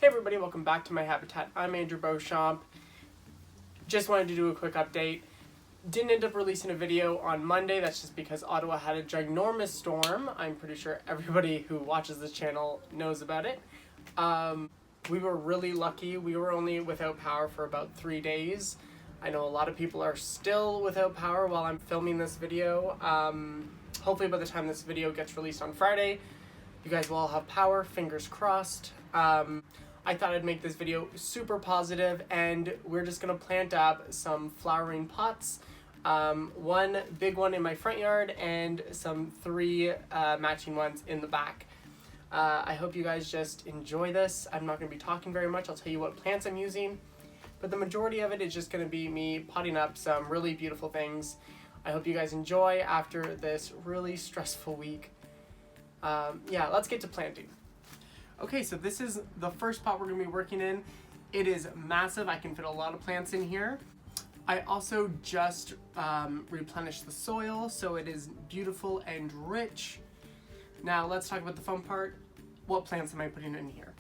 everybody, welcome back to my habitat. I'm Andrew Beauchamp. Just wanted to do a quick update. Didn't end up releasing a video on Monday, that's just because Ottawa had a ginormous storm. I'm pretty sure everybody who watches this channel knows about it. We were really lucky. We were only without power for about 3 days. I know a lot of people are still without power while I'm filming this video. Hopefully by the time this video gets released on Friday, you guys will all have power, fingers crossed. I thought I'd make this video super positive, and we're just gonna plant up some flowering pots. One big one in my front yard and some 3 matching ones in the back. I hope you guys just enjoy this. I'm not gonna be talking very much. I'll tell you what plants I'm using, but the majority of it is just gonna be me potting up some really beautiful things. I hope you guys enjoy after this really stressful week. Yeah, let's get to planting. Okay, so this is the first pot we're gonna be working in. It is massive. I can fit a lot of plants in here. I also just replenished the soil, so it is beautiful and rich. Now let's talk about the fun part. What plants am I putting in here?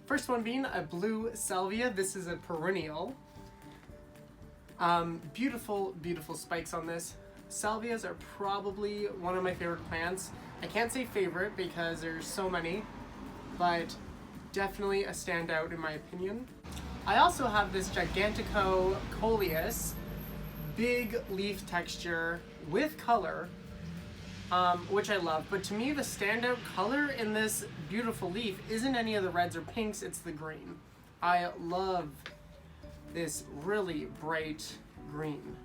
First one being a blue salvia. This is a perennial. Beautiful, beautiful spikes on this. Salvias are probably one of my favorite plants. I can't say favorite because there's so many, but definitely a standout in my opinion. I also have this Gigantico coleus, big leaf texture with color, which I love. But to me, the standout color in this beautiful leaf isn't any of the reds or pinks, it's the green. I love this really bright green.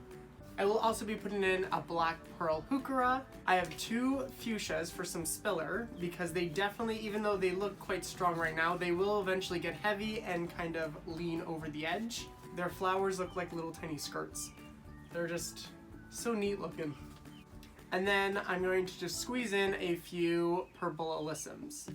I will also be putting in a black pearl heuchera. I have 2 fuchsias for some spiller because they definitely, even though they look quite strong right now, they will eventually get heavy and kind of lean over the edge. Their flowers look like little tiny skirts. They're just so neat looking. And then I'm going to just squeeze in a few purple alyssums.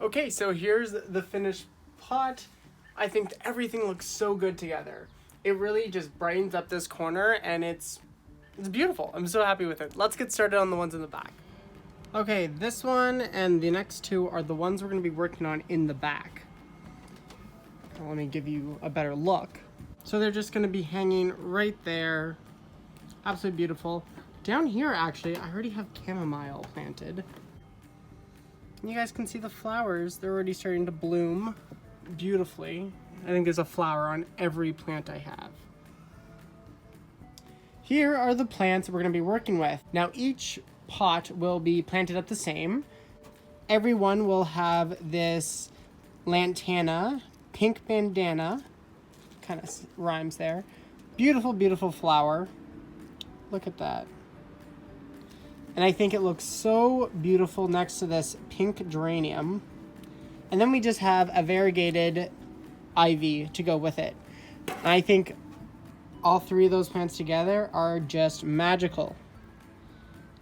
Okay, so here's the finished pot. I think everything looks so good together. It really just brightens up this corner, and it's beautiful. I'm so happy with it. Let's get started on the ones in the back. Okay, this one and the next 2 are the ones we're gonna be working on in the back. Let me give you a better look. So they're just gonna be hanging right there. Absolutely beautiful. Down here, actually, I already have chamomile planted. You guys can see the flowers. They're already starting to bloom beautifully. I think there's a flower on every plant I have. Here are the plants we're going to be working with. Now each pot will be planted at the same. Every one will have this lantana, pink bandana, kind of rhymes there. Beautiful, beautiful flower. Look at that. And I think it looks so beautiful next to this pink geranium. And then we just have a variegated ivy to go with it. And I think all 3 of those plants together are just magical.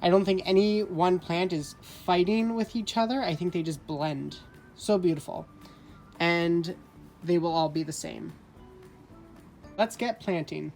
I don't think any one plant is fighting with each other. I think they just blend. So beautiful. And they will all be the same. Let's get planting.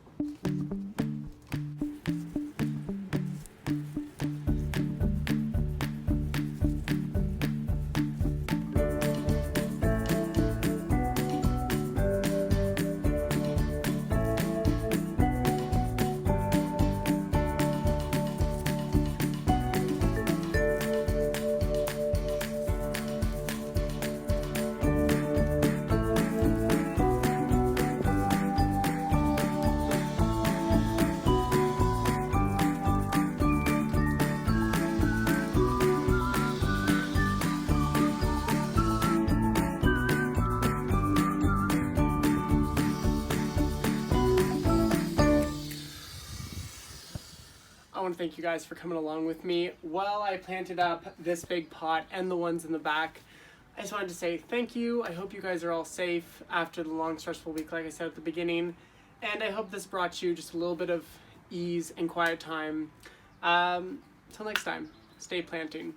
want to thank you guys for coming along with me while I planted up this big pot and the ones in the back. I just wanted to say thank you. I hope you guys are all safe after the long, stressful week, like I said at the beginning. And I hope this brought you just a little bit of ease and quiet time. Till next time, stay planting.